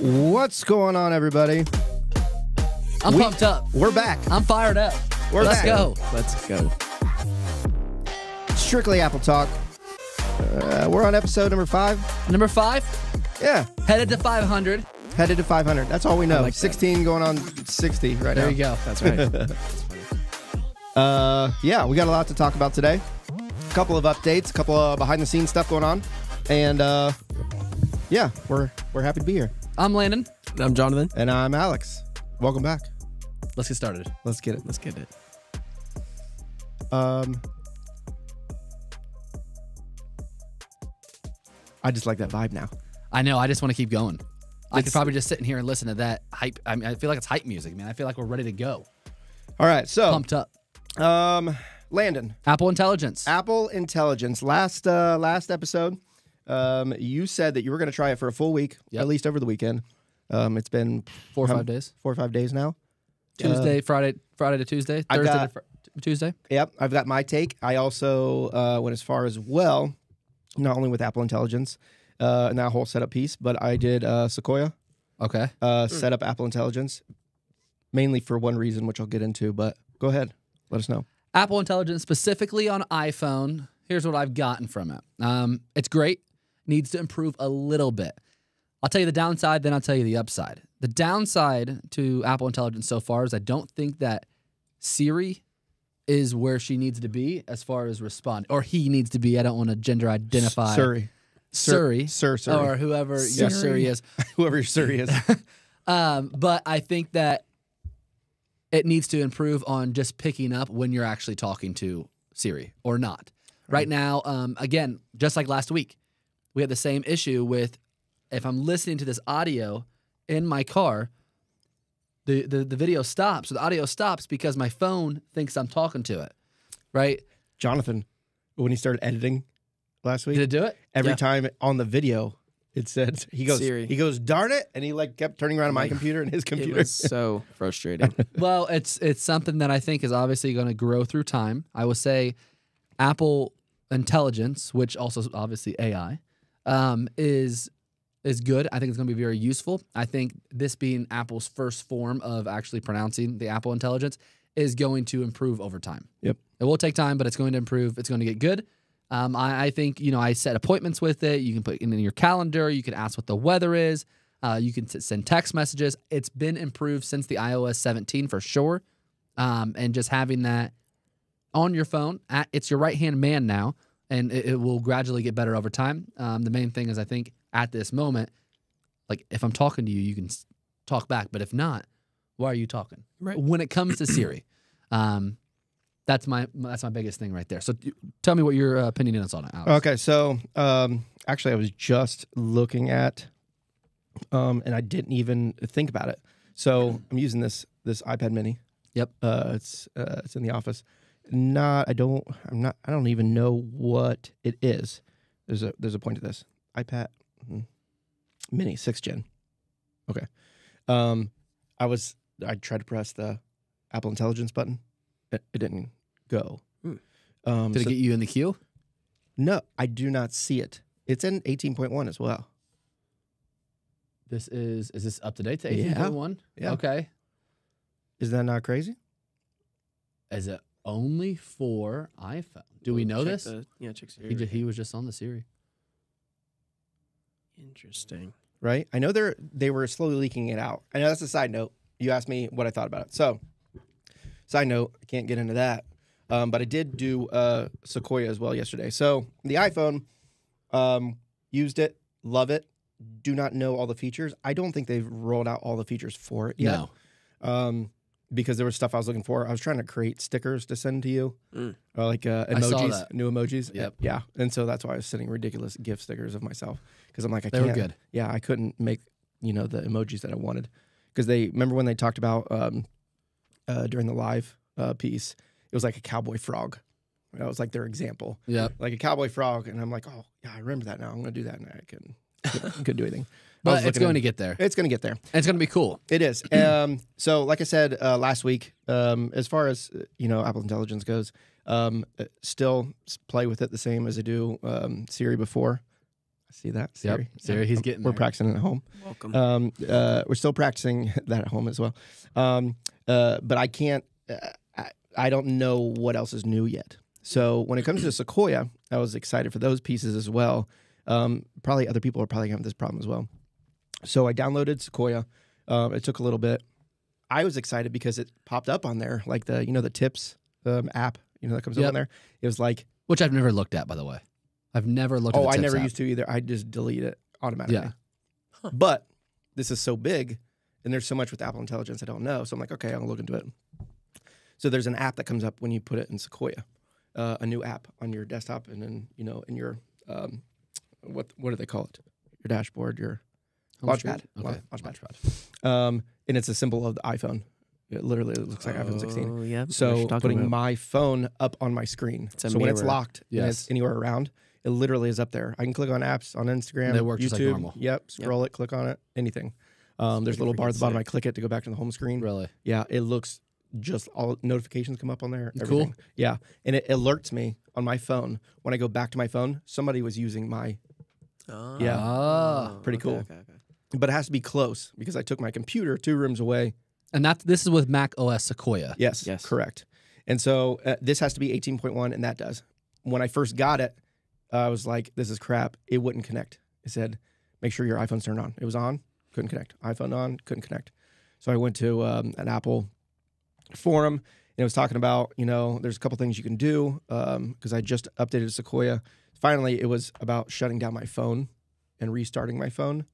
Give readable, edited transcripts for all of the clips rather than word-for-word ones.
What's going on, everybody? I'm pumped up. We're back. I'm fired up. Let's go. Let's go. Strictly Apple Talk. We're on episode number 5. Number 5, Yeah, headed to 500. headed to 500. That's all we know. like that. 16 going on 60 right now. There you go. That's right. Yeah, we got a lot to talk about today. A couple of updates, a couple of behind-the-scenes stuff going on. And, yeah, we're happy to be here. I'm Landon. I'm Jonathan. And I'm Alex. Welcome back. Let's get started. Let's get it. Let's get it. I just like that vibe now. I know. I just want to keep going. I could probably just sit in here and listen to that hype. I mean, I feel like it's hype music, man. I feel like we're ready to go. All right, so Pumped up. Landon. Apple Intelligence. Apple Intelligence. Last episode, you said that you were going to try it for a full week, at least over the weekend. It's been 4 or 5 days. 4 or 5 days now. Tuesday, Friday to Tuesday, Thursday to Tuesday. Yep, I've got my take. I also went as far as well, not only with Apple Intelligence and that whole setup piece, but I did Sequoia. Okay. Set up Apple Intelligence, mainly for one reason, which I'll get into. But go ahead, let us know. Apple Intelligence, specifically on iPhone. Here's what I've gotten from it. It's great. Needs to improve a little bit. I'll tell you the downside, then I'll tell you the upside. The downside to Apple Intelligence so far is I don't think that Siri is where she needs to be as far as respond, or he needs to be. I don't want to gender identify. Siri. Siri. Siri. Or whoever your Siri is. Whoever your Siri is. But I think that it needs to improve on just picking up when you're actually talking to Siri or not. Right now, again, just like last week, we had the same issue with if I'm listening to this audio in my car, the video stops, or the audio stops because my phone thinks I'm talking to it, right? Jonathan, when he started editing last week, Did it do it? every time on the video, it said, he goes, Siri. darn it, and he like kept turning around on my computer and his It computer. was so frustrating. Well, it's something that I think is obviously going to grow through time. I will say Apple Intelligence, which also is obviously AI, is good. I think it's going to be very useful. I think this being Apple's first form of actually pronouncing the Apple Intelligence is going to improve over time. Yep. It will take time, but it's going to improve. It's going to get good. I think, I set appointments with it. You can put it in your calendar. You can ask what the weather is. You can send text messages. It's been improved since the iOS 17 for sure. And just having that on your phone, it's your right-hand man now, and it will gradually get better over time. The main thing is, I think, at this moment, like if I'm talking to you, you can talk back. But if not, why are you talking? Right. When it comes to Siri, that's my biggest thing right there. So tell me what your opinion is on it, Alex. Okay, so actually, I was just looking at, and I didn't even think about it. So I'm using this iPad Mini. Yep. It's in the office. I don't even know what it is. There's a point to this iPad Mini 6th Gen. Okay. I tried to press the Apple Intelligence button. It didn't go. Did it get you in the queue? No, I do not see it. It's in 18.1 as well. Is this up to date to Yeah. 18.1? Yeah. Okay. Is that not crazy? Is it only for iPhone? Do we know this? Check Siri. He was just on the Siri. Interesting. Right? I know they were slowly leaking it out. I know that's a side note. You asked me what I thought about it. So, side note, I can't get into that. But I did do Sequoia as well yesterday. So, the iPhone, used it, love it, do not know all the features. I don't think they've rolled out all the features for it yet. No. Because there was stuff I was looking for. I was trying to create stickers to send to you, like emojis, saw that. new emojis. Yep. Yeah, and so that's why I was sending ridiculous gift stickers of myself because I'm like, They were good. Yeah, I couldn't make the emojis that I wanted because they remember when they talked about during the live piece, it was like a cowboy frog. That was like their example. Yep. Like a cowboy frog, and I'm like, oh yeah, I remember that now. I'm gonna do that, and I couldn't do anything. But it's going to get there. It's going to get there. And it's going to be cool. It is. So, like I said last week, as far as Apple Intelligence goes, still play with it the same as I do Siri before. See that? Yep. Siri? Siri, he's getting We're there. practicing at home. Welcome. We're still practicing that at home as well. But I can't. I don't know what else is new yet. So when it comes to Sequoia, I was excited for those pieces as well. Probably other people are probably having this problem as well. So I downloaded Sequoia. It took a little bit. I was excited because it popped up on there, like the tips app, that comes up on there. It was like, Which I've never looked at, by the way. I've never looked at the I tips never app. used to either. I just delete it automatically. Yeah. Huh. But this is so big, and there's so much with Apple Intelligence I don't know. So I'm like, okay, I'll look into it. So there's an app that comes up when you put it in Sequoia, a new app on your desktop, and then in your what do they call it? Your dashboard, your Launchpad. Okay. Launchpad. And it's a symbol of the iPhone. It literally looks like iPhone 16. Oh, yeah. So putting my phone up on my screen. It's a So when it's mirror. locked and it's anywhere around, it literally is up there. I can click on apps on Instagram, They work YouTube. just like normal. Yep. Scroll it, click on it, anything. There's a little bar at the bottom. I click it to go back to the home screen. Really? Yeah, it looks just all notifications come up on there. Cool. Everything. Yeah, and it alerts me on my phone when I go back to my phone. Somebody was using my. Oh. Yeah. Ah. Pretty cool. Okay. But it has to be close because I took my computer 2 rooms away. And this is with Mac OS Sequoia. Yes. Correct. And so this has to be 18.1, and that does. When I first got it, I was like, "This is crap." It wouldn't connect. It said, "Make sure your iPhone's turned on." It was on, couldn't connect. iPhone on, couldn't connect. So I went to an Apple forum, and it was talking about, there's a couple things you can do because I just updated Sequoia. Finally, it was about shutting down my phone and restarting my phone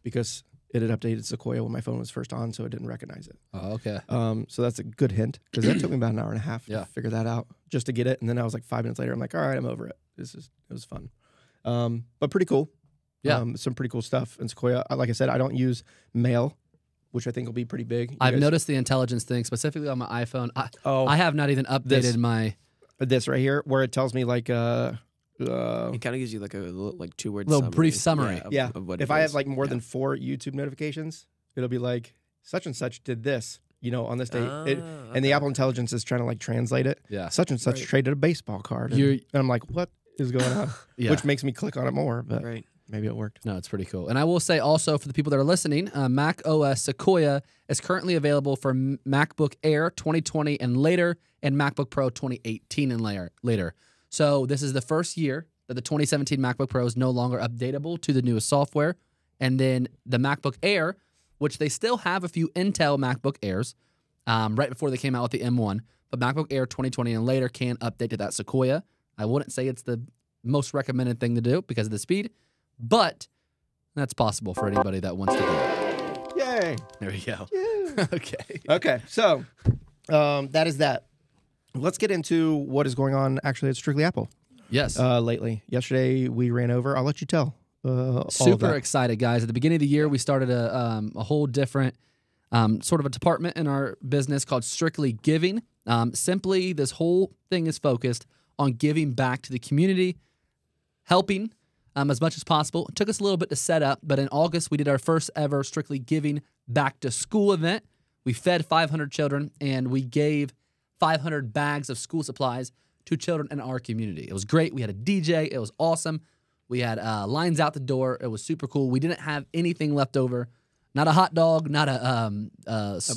because it had updated Sequoia when my phone was first on, so it didn't recognize it. Oh, okay. So that's a good hint because that took me about an hour and a half Yeah. to figure that out just to get it. And then I was like 5 minutes later, I'm like, all right, I'm over it. It was fun. But pretty cool. Yeah. Some pretty cool stuff in Sequoia. Like I said, I don't use Mail, which I think will be pretty big. You I've guys- noticed the intelligence thing specifically on my iPhone. Oh, I have not even updated my this right here where it tells me like It kind of gives you like a little, 2-word Little brief summary. yeah. Of what If it I is. have like more Yeah. than 4 YouTube notifications, it'll be like such and such did this, on this date. And the Apple Intelligence is trying to like translate it. yeah. Such and such Right. traded a baseball card. And, You're- and I'm like, what is going on? Yeah. Which makes me click on it more, but Right. maybe it worked. No, it's pretty cool. And I will say also for the people that are listening, Mac OS Sequoia is currently available for MacBook Air 2020 and later and MacBook Pro 2018 and later. So this is the first year that the 2017 MacBook Pro is no longer updatable to the newest software. And then the MacBook Air, which they still have a few Intel MacBook Airs right before they came out with the M1, but MacBook Air 2020 and later can update to that Sequoia. I wouldn't say it's the most recommended thing to do because of the speed, but that's possible for anybody that wants to do it. Yay. There we go. Okay. Okay. So that is that. Let's get into what is going on actually at Strictly Apple Yes. lately. Yesterday we ran over. I'll let you tell. All of Super that. excited, guys. At the beginning of the year, we started a whole different sort of a department in our business called Strictly Giving. Simply, this whole thing is focused on giving back to the community, helping as much as possible. It took us a little bit to set up, but in August, we did our first ever Strictly Giving Back to School event. We fed 500 children, and we gave 500 bags of school supplies to children in our community. It was great. We had a DJ. It was awesome. We had lines out the door. It was super cool. We didn't have anything left over. Not a hot dog, not a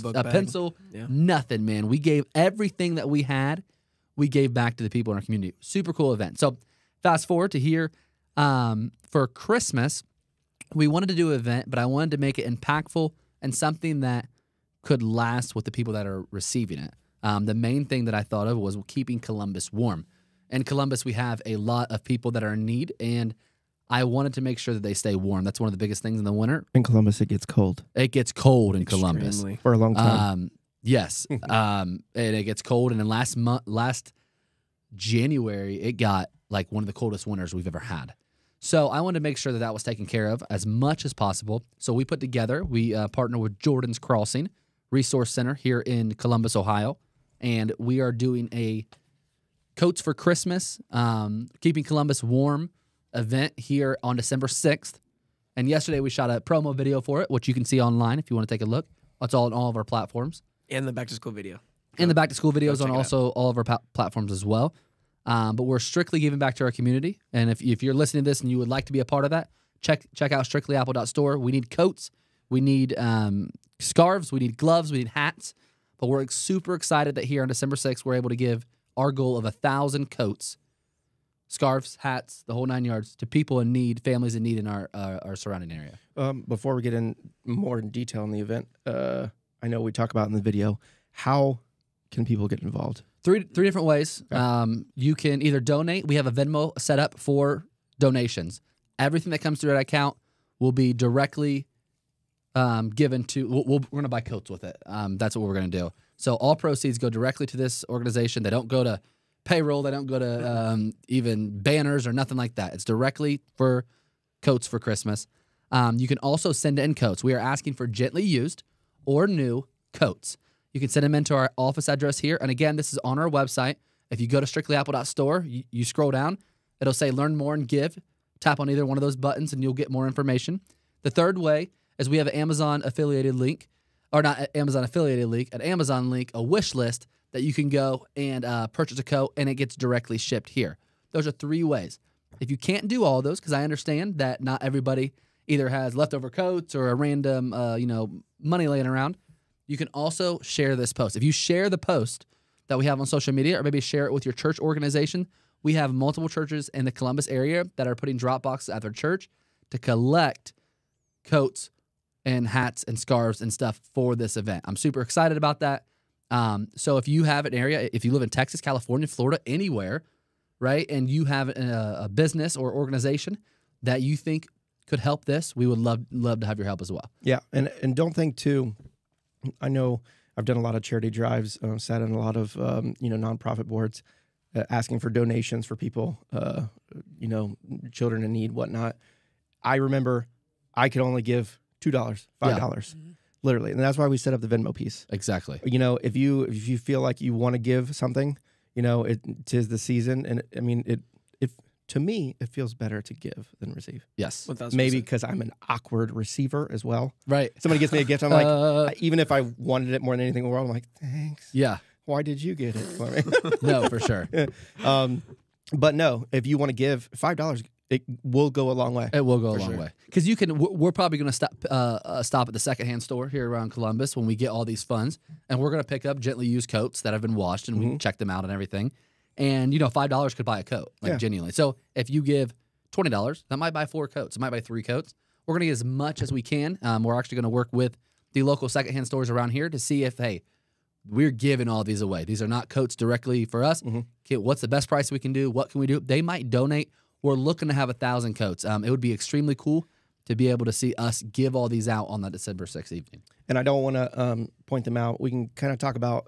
book bag. pencil, Yeah. nothing, man. We gave everything that we had, we gave back to the people in our community. Super cool event. So fast forward to here for Christmas, we wanted to do an event, but I wanted to make it impactful and something that could last with the people that are receiving it. The main thing that I thought of was keeping Columbus warm. In Columbus, we have a lot of people that are in need, and I wanted to make sure that they stay warm. That's one of the biggest things in the winter. In Columbus, it gets cold It gets cold in Columbus. Extremely. for a long time. Yes. And it gets cold. And then last January, it got like one of the coldest winters we've ever had. So I wanted to make sure that that was taken care of as much as possible. So we partner with Jordan's Crossing Resource Center here in Columbus, Ohio. And we are doing a Coats for Christmas, Keeping Columbus Warm event here on December 6th. And yesterday we shot a promo video for it, which you can see online if you want to take a look. It's all on all of our platforms. And the back to school video. And the back to school videos check on it also all of our platforms as well. But we're strictly giving back to our community. And if you're listening to this and you would like to be a part of that, check out strictlyapple.store. We need coats. We need scarves. We need gloves. We need hats. But we're super excited that here on December 6th, we're able to give our goal of 1,000 coats, scarves, hats, the whole 9 yards to people in need, families in need in our surrounding area. Before we get in more in detail in the event, I know we talk about in the video, how can people get involved? Three different ways. Okay. You can either donate. We have a Venmo set up for donations. Everything that comes through that account will be directly given to. We're going to buy coats with it. That's what we're going to do. So all proceeds go directly to this organization. They don't go to payroll. They don't go to even banners or nothing like that. It's directly for coats for Christmas. You can also send in coats. We are asking for gently used or new coats. You can send them into our office address here. And again, this is on our website. If you go to strictlyapple.store, you scroll down. It'll say learn more and give. Tap on either one of those buttons and you'll get more information. The third way is we have an Amazon affiliated link, or not an Amazon affiliated link, an Amazon link, a wish list that you can go and purchase a coat and it gets directly shipped here. Those are 3 ways. If you can't do all those, because I understand that not everybody either has leftover coats or a random money laying around, you can also share this post. If you share the post that we have on social media or maybe share it with your church organization, we have multiple churches in the Columbus area that are putting drop boxes at their church to collect coats and hats and scarves and stuff for this event. I'm super excited about that. So if you have an area, if you live in Texas, California, Florida, anywhere, right, and you have a business or organization that you think could help this, we would love to have your help as well. Yeah, and don't think too. I know I've done a lot of charity drives, sat on a lot of nonprofit boards, asking for donations for people, children in need, whatnot. I remember I could only give $2, $5, literally, and that's why we set up the Venmo piece. Exactly. If you feel like you want to give something, it 'tis the season, and I mean to me, it feels better to give than receive. Yes. 1000%. Maybe because I'm an awkward receiver as well. Right. Somebody gets me a gift, I'm like, even if I wanted it more than anything in the world, I'm like, thanks. Yeah. Why did you get it for me? No, for sure. But no, if you want to give $5, it will go a long way. It will go a long way. Because we're probably going to stop at the secondhand store here around Columbus when we get all these funds, and we're going to pick up gently used coats that have been washed, and we can check them out and everything. And, $5 could buy a coat, genuinely. So if you give $20, that might buy 4 coats. It might buy 3 coats. We're going to get as much as we can. We're actually going to work with the local secondhand stores around here to see if, hey, we're giving all these away. These are not coats directly for us. Okay, what's the best price we can do? What can we do? They might donate. We're looking to have 1,000 coats. It would be extremely cool to be able to see us give all these out on that December 6th evening. And I don't want to point them out. We can kind of talk about,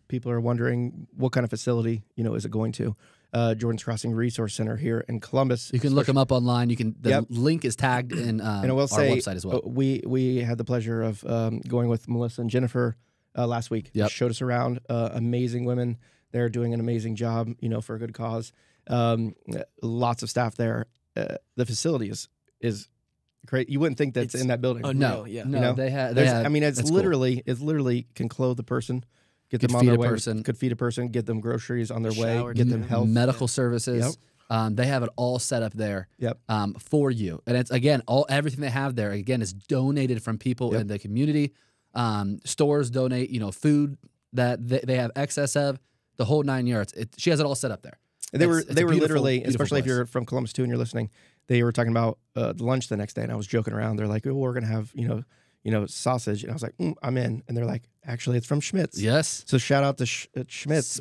people are wondering what kind of facility, is it going to? Jordan's Crossing Resource Center here in Columbus. You can look them up online. The link is tagged in and I will say, our website as well. We had the pleasure of going with Melissa and Jennifer last week. Yep. Showed us around. Amazing women. They're doing an amazing job, for a good cause. Lots of staff there. The facility is great. You wouldn't think that's in that building. Oh No, yeah. no, they have. I mean, it's cool. literally can clothe the person, get Could them on feed their a way, person. could feed a person, get them groceries on their way, Shower, get them health. medical services. They have it all set up there. Yep. For you, and it's everything they have there again is donated from people in the community. Stores donate, food that they have excess of, the whole 9 yards. She has it all set up there. They were beautiful, literally, beautiful especially if place. you're from Columbus too and you're listening, they were talking about lunch the next day, and I was joking around. They're like, "Oh, we're gonna have sausage," and I was like, "I'm in," and they're like, "Actually, it's from Schmitz." Yes. So shout out to Schmitz.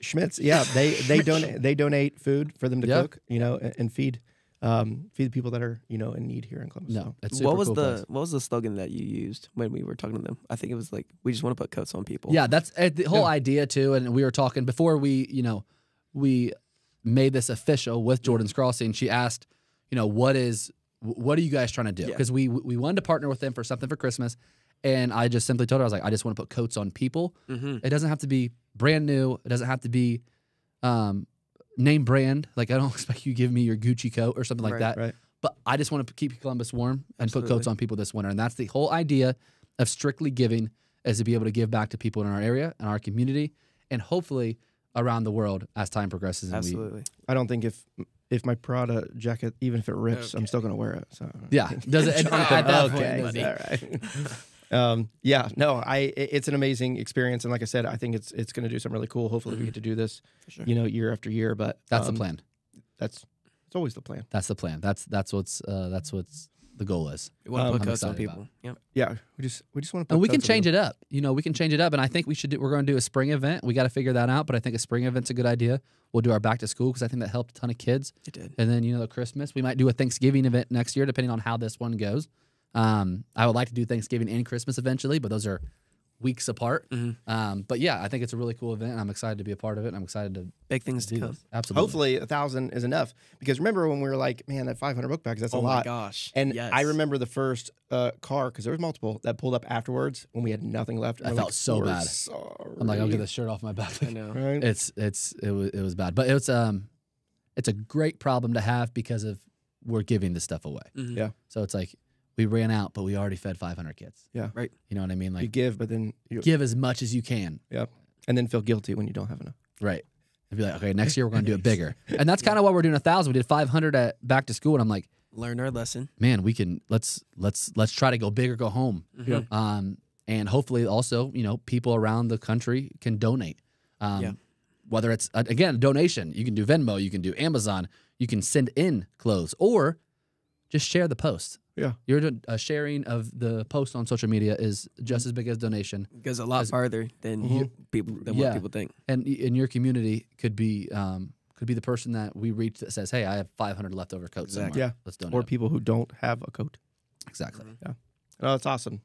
Schmitz. Yeah, they donate food for them to cook, and feed the people that are in need here in Columbus. No, So. it's super cool place. What was the slogan that you used when we were talking to them? I think it was like, we just want to put coats on people. Yeah, that's the whole idea too. And we were talking before we made this official with Jordan's Crossing. She asked, what are you guys trying to do? Because we wanted to partner with them for something for Christmas. And I just simply told her, I was like, I just want to put coats on people. It doesn't have to be brand new. It doesn't have to be name brand. Like, I don't expect you to give me your Gucci coat or something like that. Right. But I just want to keep Columbus warm and put coats on people this winter. And that's the whole idea of strictly giving, is to be able to give back to people in our area and our community. And hopefully around the world as time progresses. And Absolutely. I don't think if my Prada jacket, even if it rips, I'm still gonna wear it. So Yeah, does it at that okay, point? all right. Yeah, no, it's an amazing experience, and like I said, I think it's going to do something really cool. Hopefully, we get to do this, For sure. year after year. But That's the plan. It's always the plan. That's the plan. That's what's the goal is. We want to I'm put coats on excited people. Yep. Yeah, we just want to. And we can change it up. We can change it up. And I think we're going to do a spring event. We got to figure that out. But I think a spring event's a good idea. We'll do our back to school because I think that helped a ton of kids. It did. And then the Christmas, we might do a Thanksgiving event next year, depending on how this one goes. I would like to do Thanksgiving and Christmas eventually, but those are weeks apart. But yeah, I think it's a really cool event. And I'm excited to be a part of it. And I'm excited to Big things to do come. this. Absolutely. Hopefully, 1,000 is enough. Because remember when we were like, man, that 500 book bags, that's a Oh lot. my gosh. And yes. I remember the first car, because there was multiple, that pulled up afterwards when we had nothing left. And I we're felt like, so "We're bad." sorry." I'm like, I'll get this shirt off my back. I know. Right? It was bad, but it's a great problem to have because of we're giving this stuff away. Yeah. So it's like we ran out, but we already fed 500 kids. Yeah. Right. You know what I mean? You Like give, but then you give as much as you can. Yep. And then feel guilty when you don't have enough. Right. And be like, okay, next year we're going to do it bigger. And that's kind of why we're doing 1,000. We did 500 at back to school, and I'm like, Learn our lesson. man, we can let's try to go big or go home. Yeah. And hopefully also, people around the country can donate. Yeah. Whether it's again a donation, you can do Venmo, you can do Amazon, you can send in clothes, or just share the post. Yeah. Your sharing of the post on social media is just as big as donation, It goes a lot farther than what people think. and in your community could be the person that we reach that says, "Hey, I have 500 leftover coats Exactly. somewhere. Yeah. Let's donate." Or them." people who don't have a coat. Exactly. Oh, that's awesome.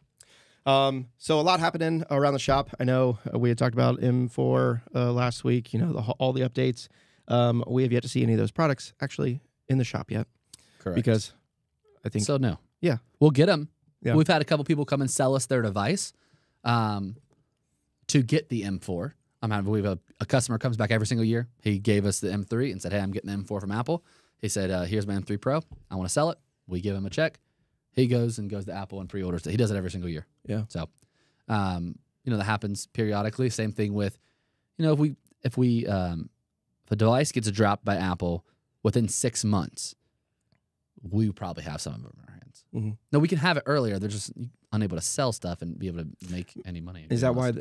So a lot happening around the shop. I know we had talked about M4 last week. All the updates. We have yet to see any of those products actually in the shop yet. Correct. Because I think So no. Yeah. We'll get them. Yeah. We've had a couple people come and sell us their device to get the M4. We have a customer comes back every single year. He gave us the M3 and said, "Hey, I'm getting the M4 from Apple." He said, "Here's my M3 Pro. I want to sell it." We give him a check. He goes to Apple and pre-orders it. He does it every single year. Yeah. So, that happens periodically. Same thing with, if a device gets dropped by Apple within 6 months, we probably have some of them in our hands. Mhm. No, we can have it earlier. They're just unable to sell stuff and be able to make any money. Is that why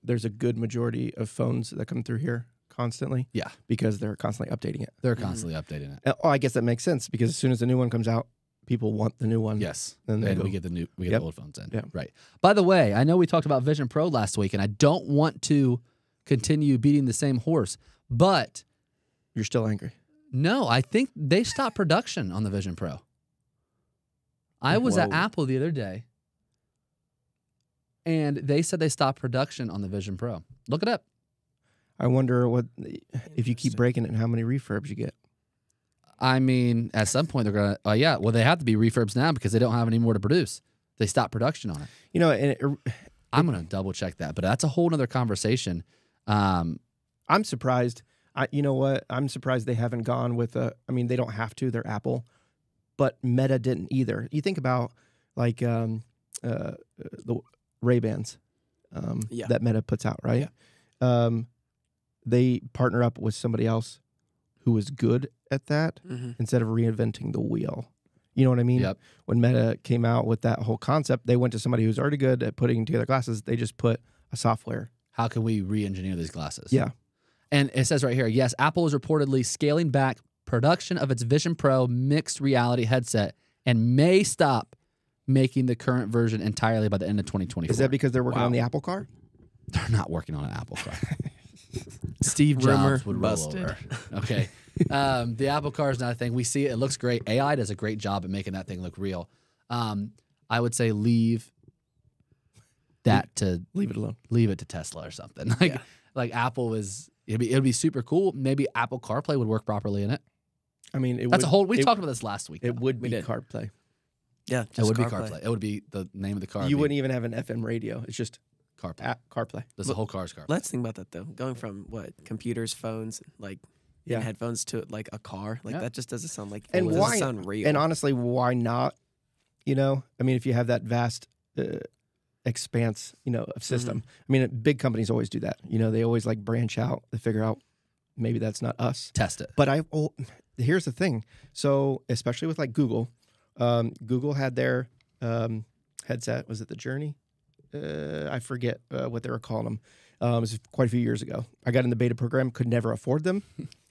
there's a good majority of phones that come through here constantly? Yeah. Because they're constantly updating it. They're constantly updating it. Oh, I guess that makes sense because as soon as the new one comes out, people want the new one. Yes. Then they And go- we get the Yep. old phones in. Yeah. Right. By the way, I know we talked about Vision Pro last week, and I don't want to continue beating the same horse, but You're still angry. no, I think they stopped production on the Vision Pro. I was at Whoa. Apple the other day, and they said they stopped production on the Vision Pro. Look it up. I wonder if you keep breaking it and how many refurbs you get. I mean, at some point they're gonna. Well, they have to be refurbs now because they don't have any more to produce. They stopped production on it. And I'm gonna double check that, but that's a whole nother conversation. I'm surprised. You know what? I'm surprised they haven't gone with they don't have to. They're Apple, but Meta didn't either. You think about like the Ray-Bans that Meta puts out, right? They partner up with somebody else who is good at that instead of reinventing the wheel. You know what I mean? Yep. When Meta came out with that whole concept, they went to somebody who's already good at putting together glasses. They just put a software. How can we re-engineer these glasses? Yeah. And it says right here, yes, Apple is reportedly scaling back production of its Vision Pro mixed reality headset and may stop making the current version entirely by the end of 2024. Is that because they're working on the Apple car? They're not working on an Apple car? Steve Rumor Jobs would busted. roll over. Okay. The Apple car is not a thing. We see it. It looks great. AI does a great job at making that thing look real. I would say leave it alone. Leave it to Tesla or something. Like Apple is. It'd be super cool. Maybe Apple CarPlay would work properly in it. I mean, We talked about this last week. It would be did. CarPlay. Yeah, It just would be CarPlay. CarPlay. It would be the name of the car. You wouldn't even have an FM radio. It's just CarPlay. CarPlay. The whole car's CarPlay. Let's think about that though. Going from computers, phones, and headphones to like a car, that just doesn't sound like. And it doesn't why? sound real? And honestly, why not? I mean, if you have that vast expanse, of system. I mean, big companies always do that. They always like branch out. They figure out maybe that's not us. Test it. But here's the thing. So especially with like Google, Google had their headset. Was it the Journey? I forget what they were calling them. It was quite a few years ago. I got in the beta program, could never afford them,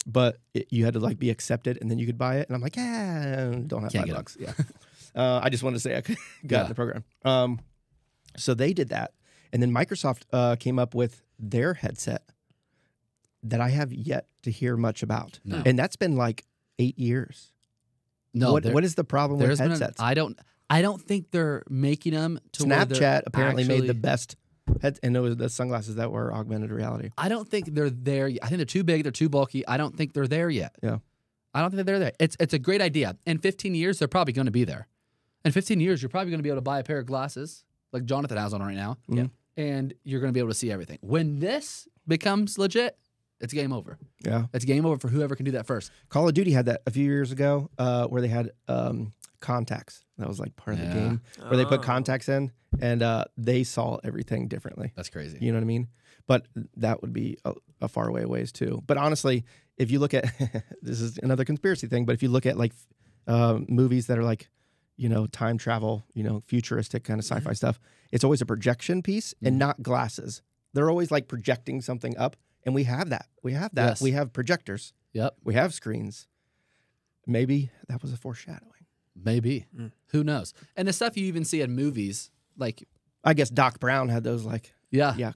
but you had to like be accepted and then you could buy it. And I'm like, don't have $5. Yeah. I just wanted to say I got in the program. So they did that. And then Microsoft came up with their headset that I have yet to hear much about. No. And that's been like 8 years. No, what is the problem with headsets? I don't think they're making them to Snapchat apparently made the best heads, and it was the sunglasses that were augmented reality. I don't think they're there yet. I think they're too big, they're too bulky. I don't think they're there yet. Yeah. I don't think they're there. It's a great idea. In 15 years, they're probably going to be there. In 15 years, you're probably going to be able to buy a pair of glasses like Jonathan has on right now. Mm-hmm. Yeah. And you're going to be able to see everything. When this becomes legit, it's game over. Yeah. It's game over for whoever can do that first. Call of Duty had that a few years ago where they had contacts. That was like part of the game where they put contacts in and they saw everything differently. That's crazy. You know what I mean? But that would be a far away ways too. But honestly, if you look at, this is another conspiracy thing, but if you look at like movies that are like, time travel, futuristic kind of sci-fi stuff, it's always a projection piece and not glasses. They're always like projecting something up. And we have that. Yes. We have projectors. Yep. We have screens. Maybe that was a foreshadowing. Maybe. Who knows? And the stuff you even see in movies, like, I guess Doc Brown had those like,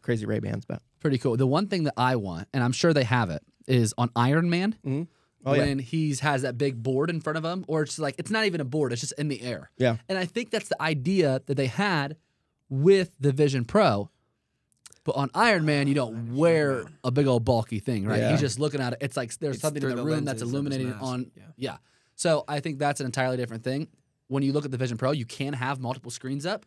crazy Ray-Bans, but pretty cool. The one thing that I want, and I'm sure they have it, is on Iron Man, when he has that big board in front of him, or it's like, it's not even a board, it's just in the air. Yeah. And I think that's the idea that they had with the Vision Pro. But on Iron Man, you don't wear a big old bulky thing, right? Yeah. He's just looking at it. It's like there's something in the room that's illuminating on. Yeah. So I think that's an entirely different thing. When you look at the Vision Pro, you can have multiple screens up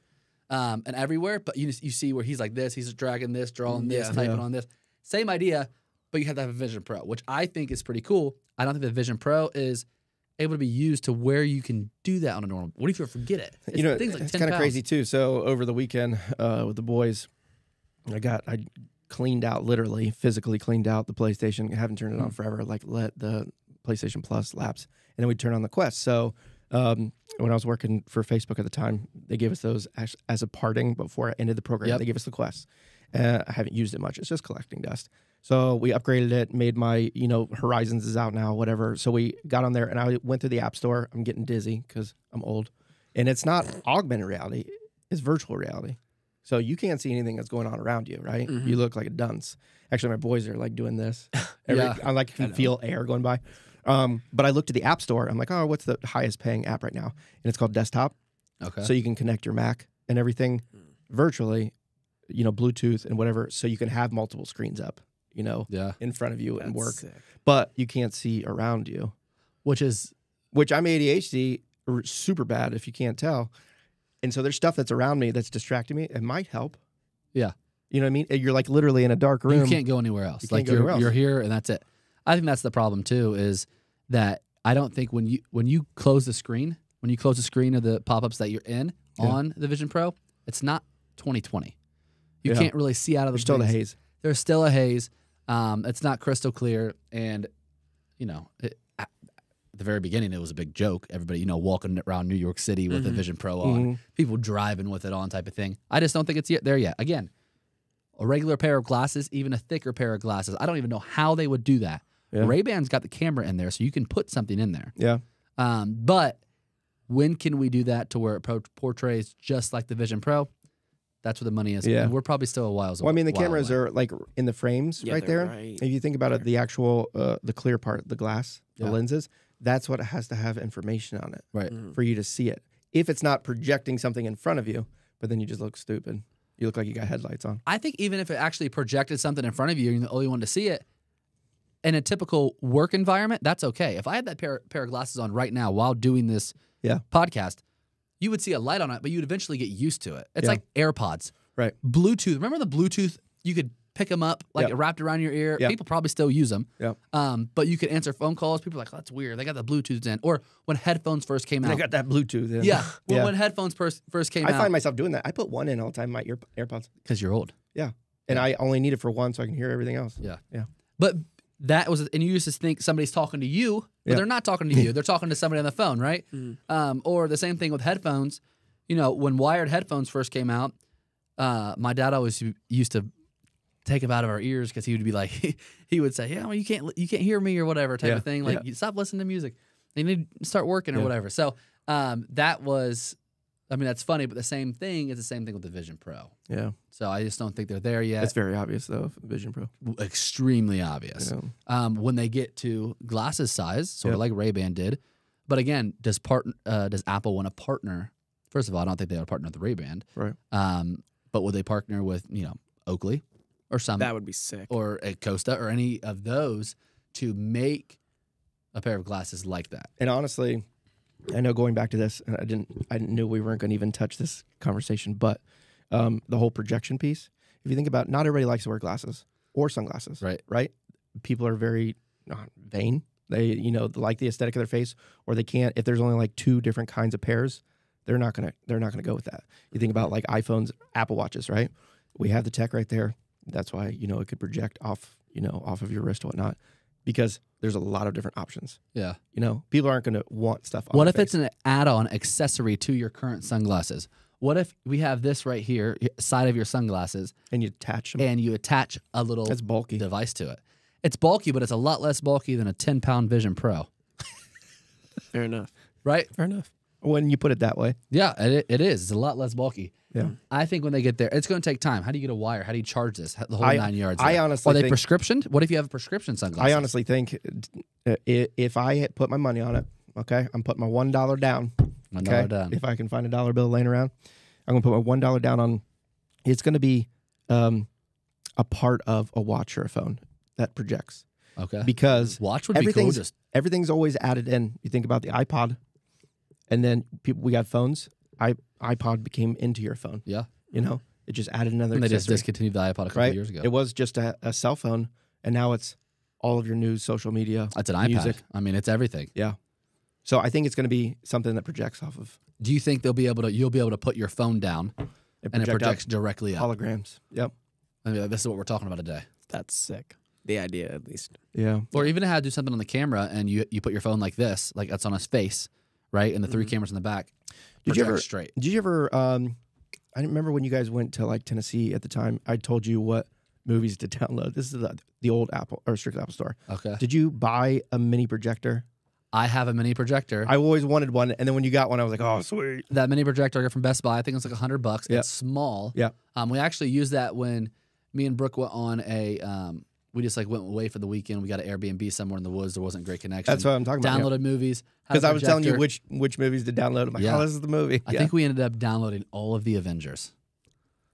and everywhere, but you see where he's like this, he's dragging this, drawing this, typing on this. Same idea, but you have to have a Vision Pro, which I think is pretty cool. I don't think the Vision Pro is able to be used to where you can do that on a normal. What if you forget it? Things like it's kind of crazy too. So over the weekend with the boys, I cleaned out, literally physically cleaned out the PlayStation. I haven't turned it on forever. Like let the PlayStation Plus lapse, and then we'd turn on the Quest. So when I was working for Facebook at the time, they gave us those as a parting before I ended the program. They gave us the Quest. I haven't used it much. It's just collecting dust. So we upgraded it, made my, Horizons is out now, whatever. So we got on there and I went through the App Store. I'm getting dizzy because I'm old. And it's not augmented reality. It's virtual reality. So you can't see anything that's going on around you, right? Mm-hmm. You look like a dunce. Actually, my boys are like doing this. I like can feel air going by. But I looked at the App Store. I'm like, oh, what's the highest paying app right now? And it's called Desktop. Okay. So you can connect your Mac and everything virtually, Bluetooth and whatever. So you can have multiple screens up, in front of you and work. Sick. But you can't see around you. Which I'm ADHD, super bad if you can't tell. And so there's stuff that's around me that's distracting me. It might help. Yeah. You know what I mean? You're like literally in a dark room. You can't go anywhere else. You're here and that's it. I think that's the problem too, is that I don't think when you close the screen, of the pop-ups that you're in on the Vision Pro, it's not 2020. You can't really see out of the There's still a haze. There's still a haze. It's not crystal clear. And, at the very beginning, it was a big joke. Everybody, walking around New York City with a Vision Pro on, people driving with it on type of thing. I just don't think it's there yet. Again, a regular pair of glasses, even a thicker pair of glasses. I don't even know how they would do that. Yeah. Ray-Ban's got the camera in there, so you can put something in there. Yeah. But when can we do that to where it portrays just like the Vision Pro? That's where the money is. Yeah. And we're probably still a while away. Well, I mean, the cameras are like in the frames right there. Right. If you think about it, the actual, the clear part, the glass, the lenses, that's what it has to have information on it, right, for you to see it. If it's not projecting something in front of you, but then you just look stupid. You look like you got headlights on. I think even if it actually projected something in front of you and you're the only one to see it, in a typical work environment, that's okay. If I had that pair of glasses on right now while doing this podcast, you would see a light on it, but you'd eventually get used to it. It's like AirPods. Right. Bluetooth. Remember the Bluetooth? You could pick them up, like wrapped around your ear. Yep. People probably still use them. Yep. But you can answer phone calls. People are like, oh, that's weird. They got the Bluetooth in. Or when headphones first came out. They got that Bluetooth in. Yeah. When headphones first came out. I find myself doing that. I put one in all the time, my AirPods. Because you're old. Yeah. And I only need it for one so I can hear everything else. Yeah. Yeah. But that was, and you used to think somebody's talking to you, but they're not talking to you. They're talking to somebody on the phone, right? Or the same thing with headphones. You know, when wired headphones first came out, my dad always used to take them out of our ears because he would be like, he would say, yeah, well, you can't hear me or whatever type of thing. Like, you stop listening to music. You need to start working or whatever. So that was, I mean, that's funny, but the same thing is the same thing with the Vision Pro. Yeah. So I just don't think they're there yet. It's very obvious, though, Vision Pro. Extremely obvious. Yeah. When they get to glasses size, sort of like Ray-Ban did. But again, does Apple want to partner? First of all, I don't think they would partner with the Ray-Ban. Right. But would they partner with, Oakley or some? That would be sick. Or a Costa or any of those to make a pair of glasses like that. And honestly, I know going back to this, and I knew we weren't going to even touch this conversation, but the whole projection piece. If you think about it, not everybody likes to wear glasses or sunglasses. Right. People are very vain. They, like the aesthetic of their face, or they can't. If there's only like 2 different kinds of pairs, they're not gonna go with that. You think about like iPhones, Apple Watches, right? We have the tech right there. That's why it could project off of your wrist or whatnot, because there's a lot of different options. Yeah. People aren't going to want stuff on What their if it's an add-on accessory to your current sunglasses? What if we have this right here, side of your sunglasses, and you attach them, and you attach a little that's bulky device to it? It's bulky, but it's a lot less bulky than a 10-pound Vision Pro. Fair enough. Right? Fair enough. when you put it that way. Yeah, it is. It's a lot less bulky. Yeah. I think when they get there, it's going to take time. How do you get a wire? How do you charge this? The whole 9 yards. I honestly Are they think, prescription? What if you have a prescription sunglasses? I honestly think if I put my money on it, okay, I'm putting my $1 down. $1 down. If I can find a dollar bill laying around, I'm going to put my $1 down on. It's going to be a part of a watch or a phone that projects. Okay. Because watch would be cool. Everything's always added in. You think about the iPod, and then we got phones. iPod became into your phone. Yeah. You know, it just added another. And they just accessory. discontinued the iPod a couple of years ago. It was just a cell phone, and now it's all of your news, social media. It's an iPad. Music. I mean, it's everything. Yeah. So I think it's going to be something that projects off of. Do you think you'll be able to put your phone down and it projects directly up? Holograms. Yep. I mean, this is what we're talking about today. That's sick. The idea, at least. Yeah. Or even how to do something on the camera and you put your phone like this, like that's on his face, right? And the 3 cameras in the back. Did you ever straight? Did you ever? I remember when you guys went to like Tennessee at the time. I told you what movies to download. This is the old Apple or Strictly Apple store. Okay. Did you buy a mini projector? I have a mini projector. I always wanted one, and then when you got one, I was like, "Oh, sweet!" That mini projector I got from Best Buy. I think it's like $100. Yeah. It's small. Yeah. We actually used that when me and Brooke went on a. We just like went away for the weekend. We got an Airbnb somewhere in the woods. There wasn't great connection. That's what I'm talking about. Downloaded movies. Because I was telling you which movies to download. I'm like, Yeah. oh, this is the movie. I think we ended up downloading all of the Avengers.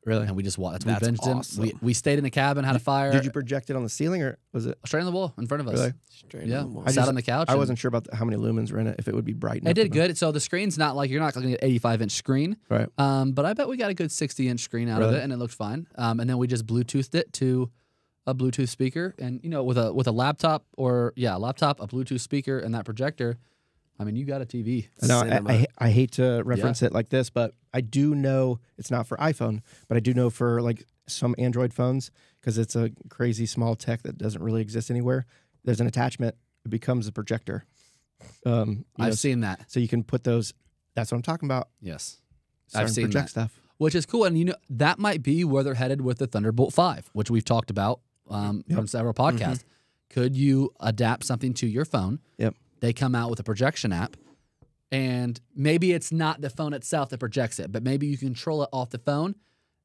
Really. And we just watched. That's we binged awesome. them. We stayed in the cabin, had a fire. Did you project it on the ceiling or was it straight on the wall in front of us? really? Straight Yeah. on the wall. I sat on the couch. I and- wasn't sure about how many lumens were in it. If it would be bright enough. It did to know. good. So the screen's not like you're not looking at 85-inch screen. Right. But I bet we got a good 60-inch screen out of Really? it, and it looked fine. And then we just Bluetoothed it to a Bluetooth speaker, and with a laptop a Bluetooth speaker, and that projector. I mean, you got a TV. No, Cinema. I hate to reference it like this, but I do know it's not for iPhone, but I do know for like some Android phones, because it's a crazy small tech that doesn't really exist anywhere. There's an attachment; it becomes a projector. I've seen that. So you can put those. That's what I'm talking about. Yes, Starting I've to seen project that. stuff. Which is cool, and that might be where they're headed with the Thunderbolt 5, which we've talked about from several podcasts. Could you adapt something to your phone? Yep. They come out with a projection app, and maybe it's not the phone itself that projects it, but maybe you control it off the phone,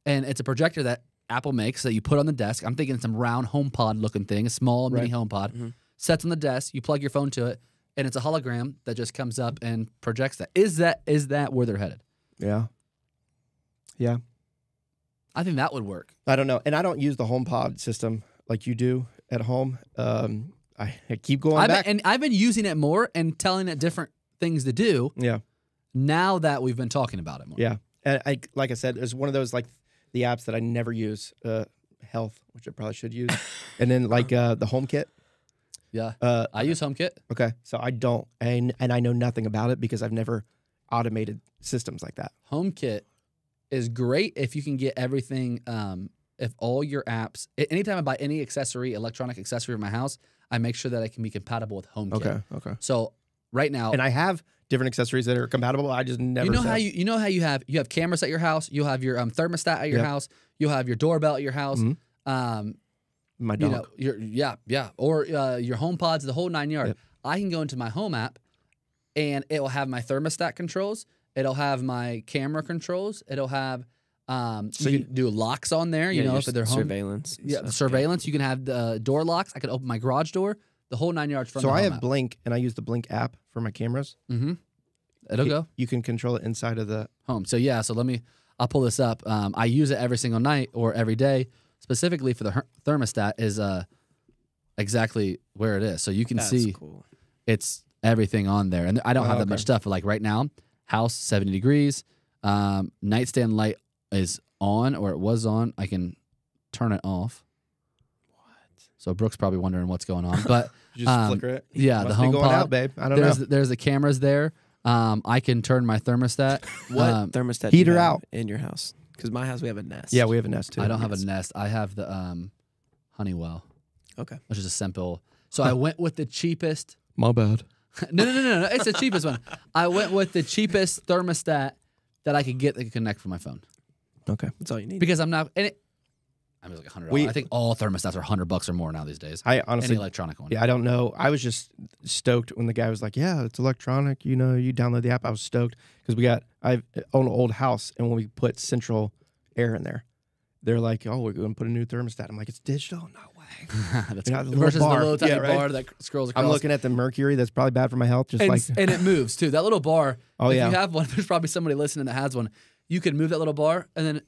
and it's a projector that Apple makes that you put on the desk. I'm thinking some round HomePod looking thing, a small mini HomePod, sets on the desk. You plug your phone to it, and it's a hologram that just comes up and projects that. Is that where they're headed? Yeah. Yeah. I think that would work. I don't know, and I don't use the HomePod system like you do at home. I keep going back. And I've been using it more and telling it different things to do. Yeah. Now that we've been talking about it more. Yeah. And like I said, it's one of those like the apps that I never use. Health, which I probably should use, and then like the HomeKit. Yeah, I use HomeKit. Okay, so I don't, and I know nothing about it because I've never automated systems like that. HomeKit is great if you can get everything. If all your apps, anytime I buy any electronic accessory for my house, I make sure that I can be compatible with HomeKit. Okay. So right now, And I have different accessories that are compatible. I just never. you know how you have cameras at your house. You'll have your thermostat at your house. You'll have your doorbell at your house. Mm-hmm. My dog. Or your home pods, the whole 9 yards. Yep. I can go into my home app, and it will have my thermostat controls. It'll have my camera controls. It'll have so you can do locks on there. You know, if they're home surveillance. Yeah, surveillance. You can have the door locks. I can open my garage door. The whole 9 yards from. So the I home have app. Blink, and I use the Blink app for my cameras. Mm-hmm. It'll go You can control it inside of the home. So yeah. So I'll pull this up. I use it every single night or every day, specifically for the thermostat is exactly where it is. So you can see it's everything on there. And I don't have that much stuff, but like right now, house 70 degrees, nightstand light is on, or it was on. I can turn it off. What? So Brooke's probably wondering what's going on, but just flicker it. Yeah, the home going pod, out, babe. I don't know. There's the cameras there. I can turn my thermostat. What thermostat do heater you have out in your house? Because my house, we have a Nest. Yeah, we have a Nest too. I don't have a Nest. I have the Honeywell. Okay. Which is a simple. So I went with the cheapest. My bad. No. It's the cheapest one. I went with the cheapest thermostat that I could get that could connect from my phone. Okay. That's all you need. Because I'm not. And I mean, like $100. I think all thermostats are $100 or more now these days. I honestly, any electronic one. Yeah, I don't know. I was just stoked when the guy was like, "Yeah, it's electronic. You know, you download the app." I was stoked because I own an old house, and when we put central air in there, they're like, "Oh, we're going to put a new thermostat." I'm like, "It's digital? No way." That's you know, versus the little tiny bar that scrolls across. I'm looking at the mercury. That's probably bad for my health. And it moves too. That little bar. Oh if yeah. you have one, there's probably somebody listening that has one. You could move that little bar, and then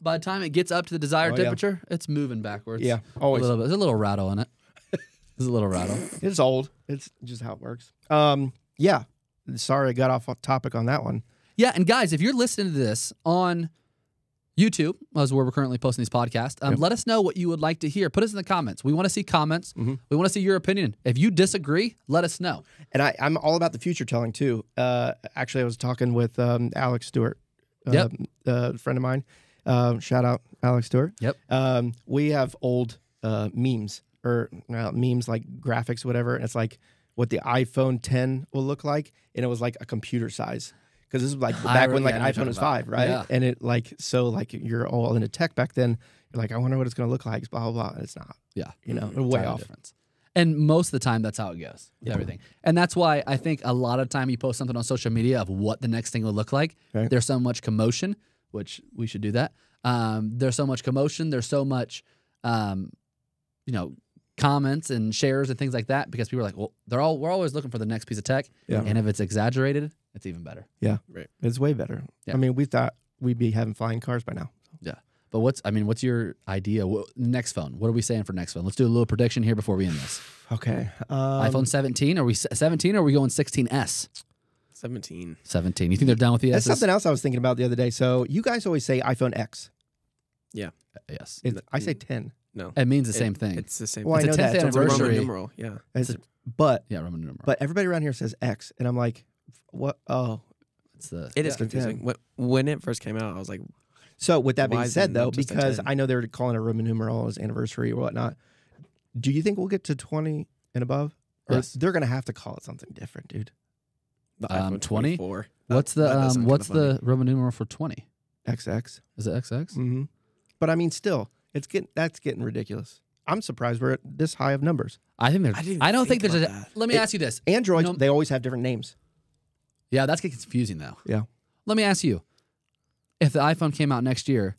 by the time it gets up to the desired temperature, it's moving backwards. Yeah, always. A little bit. There's a little rattle in it. There's a little rattle. It's old. It's just how it works. Yeah. Sorry, I got off topic on that one. Yeah, and guys, if you're listening to this on YouTube, as where we're currently posting these podcasts, let us know what you would like to hear. Put us in the comments. We want to see comments. Mm-hmm. We want to see your opinion. If you disagree, let us know. And I'm all about the future telling too. Actually, I was talking with Alex Stewart, a friend of mine. Shout out Alex Stewart. Yep. We have old memes or memes like graphics, whatever. And it's like what the iPhone 10 will look like, and it was like a computer size. Because this is like back when like iPhone was 5, right? Yeah. And it like you're all into tech back then. You're like, I wonder what it's going to look like. Blah blah blah. And it's not. Yeah. You know, way off. Difference. And most of the time, that's how it goes with everything. And that's why I think a lot of time you post something on social media of what the next thing will look like. Right. There's so much commotion, which we should do that. There's so much commotion. There's so much, comments and shares and things like that because people are like, well, we're always looking for the next piece of tech. Yeah. And if it's exaggerated, it's even better. Yeah. Right. It's way better. Yeah. I mean, we thought we'd be having flying cars by now. Yeah. But what's your idea? Next phone. What are we saying for next phone? Let's do a little prediction here before we end this. Okay. iPhone 17. Are we 17 or are we going 16S? 17. 17. You think they're done with the That's S? something else I was thinking about the other day. So you guys always say iPhone X. Yeah. Yes. I say 10. No. It means the same thing. It's the same Well, thing. It's a 10th It's a Roman anniversary. numeral. Yeah. But Roman numeral. But everybody around here says X, and I'm like, what? Oh, It is confusing. When it first came out, I was like, so with that Why being is said, it though, not just a because 10? I know they're calling it Roman numeral as anniversary or whatnot. Do you think we'll get to 20 and above? Or Yes. they're gonna have to call it something different, dude. the iPhone 20? 24. What's the Roman numeral for 20? XX. Is it XX? Mm-hmm. But I mean, still, that's getting ridiculous. I'm surprised we're at this high of numbers. I think I didn't I don't think think there's a. about that. Let me ask you this. Androids, You know- they always have different names. Yeah, that's getting confusing though. Yeah. Let me ask you: if the iPhone came out next year,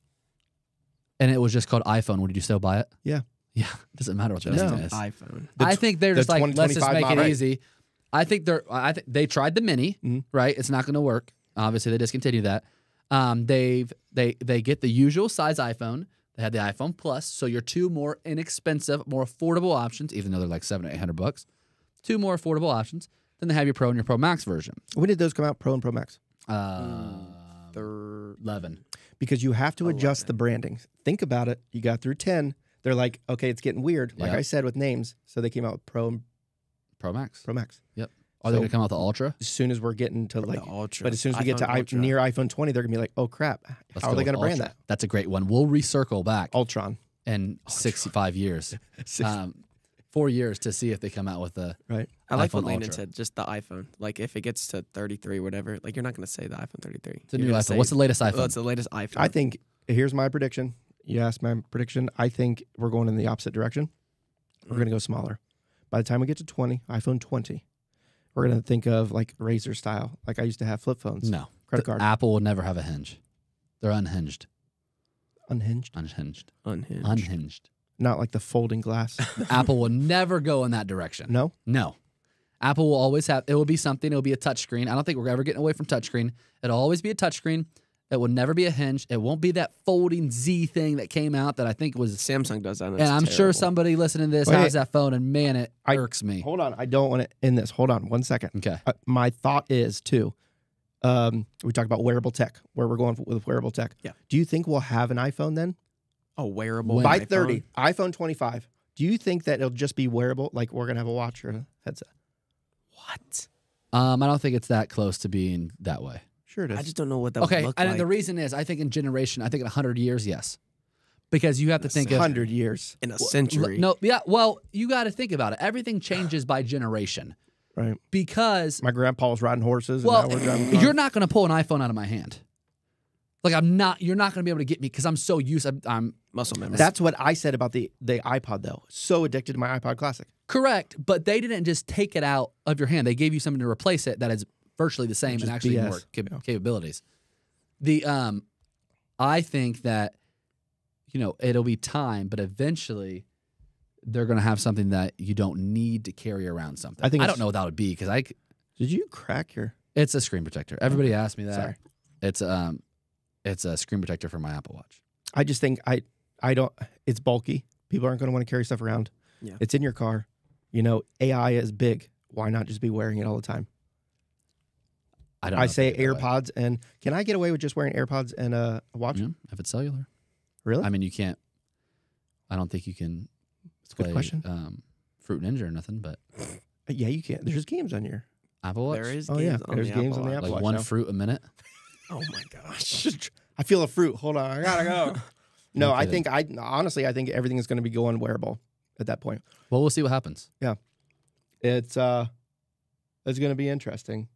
and it was just called iPhone, would you still buy it? Yeah. Yeah. It doesn't matter what the Just next an name is. iPhone. I think they're just like, let's just 2025 make it model. easy. I think they tried the mini, Mhm. right? It's not going to work. Obviously, they discontinued that. They get the usual size iPhone. They had the iPhone Plus, so your two more inexpensive, more affordable options, even though they're like $700 to $800. Two more affordable options. Then they have your Pro and your Pro Max version. When did those come out? Pro and Pro Max. 11. because you have to adjust the branding. Think about it. You got through 10. They're like, okay, it's getting weird. Like I said with names. So they came out with Pro Max. Yep. Are they going to come out with the Ultra? As soon as we're getting to the Ultra. But as soon as we get to near iPhone 20, they're going to be like, oh crap. How are they going to brand that? That's a great one. We'll recircle back. Ultron. In 65 years. 4 years to see if they come out with the I like what iPhone Landon Ultra. said, just the iPhone. Like if it gets to 33 or whatever, like you're not going to say the iPhone 33. It's a new iPhone. What's the latest iPhone? Oh, it's the latest iPhone. I think, here's my prediction. You asked my prediction. I think we're going in the opposite direction. We're going to go smaller. By the time we get to 20, iPhone 20, we're going to think of like Razor style. Like I used to have flip phones. No. Credit card. Apple will never have a hinge. They're unhinged. Unhinged? Unhinged. Not like the folding glass. Apple will never go in that direction. No? No. Apple will always have, it will be something, it will be a touchscreen. I don't think we're ever getting away from touchscreen. It'll always be a touchscreen. It will never be a hinge. It won't be that folding Z thing that came out that I think was... Samsung does that. And I'm sure somebody listening to this has that phone, and man, it irks me. Hold on. I don't want to end this. Hold on 1 second. Okay. My thought is, too, we talked about wearable tech, where we're going with wearable tech. Yeah. Do you think we'll have an iPhone then? A wearable By iPhone? 30, iPhone 25. Do you think that it'll just be wearable? Like we're going to have a watch or a headset? What? I don't think it's that close to being that way. Sure it is. I just don't know what that would look and like. the reason is, I think in generation, I think in 100 years, yes. Because you have to think 100 years. In a century. No, yeah, well, you got to think about it. Everything changes by generation. Right. Because... My grandpa was riding horses, and well, now we're driving cars. you're not going to pull an iPhone out of my hand. Like, you're not going to be able to get me because I'm so used... I'm muscle memory. That's what I said about the iPod, though. So addicted to my iPod Classic. Correct, but they didn't just take it out of your hand. They gave you something to replace it that is virtually the same and actually BS. more capabilities. I think that, it'll be time, but eventually they're going to have something that you don't need to carry around something. I don't know what that would be because Did you crack your... It's a screen protector. Everybody asked me that. Sorry. It's a screen protector for my Apple Watch. I just think I don't... It's bulky. People aren't going to want to carry stuff around. Yeah. It's in your car. AI is big. Why not just be wearing it all the time? I say AirPods, and can I get away with just wearing AirPods and a watch? Yeah, if it's cellular. Really? I mean, you can't. I don't think you can. That's a good question. Fruit Ninja or nothing, but yeah, you can. There's games on your Apple Watch. There is. Oh yeah, there's games on the Apple like Watch. one now. fruit a minute. Oh my gosh. I feel a fruit. Hold on, I gotta go. No, No I kidding. think honestly, I think everything is going to be going wearable at that point. Well, we'll see what happens. Yeah, it's going to be interesting.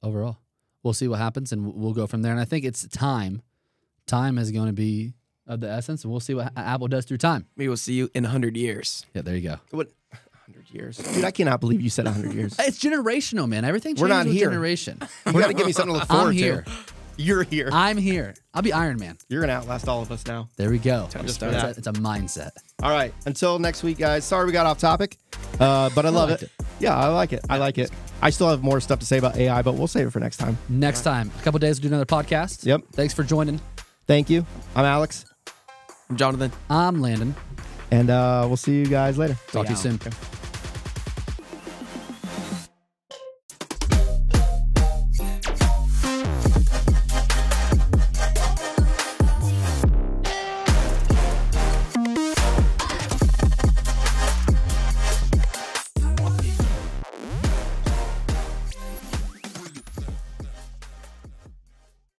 Overall, we'll see what happens, and we'll go from there. And I think it's time. Time is going to be of the essence, and we'll see what Apple does through time. Maybe we'll see you in 100 years. Yeah, there you go. What? 100 years, dude! I cannot believe you said 100 years. It's generational, man. Everything changes We're not with here. generation. You got to give me something to look forward I'm here. to. You're here. I'm here. I'll be Iron Man. You're gonna outlast all of us now. There we go. Just for that. It's a mindset. All right. Until next week, guys. Sorry we got off topic, but I love it. Yeah, I like it. I like it. I still have more stuff to say about AI, but we'll save it for next time. Next time, a couple days, we'll do another podcast. Yep. Thanks for joining. Thank you. I'm Alex. I'm Jonathan. I'm Landon. And we'll see you guys later. Talk to you soon. Okay.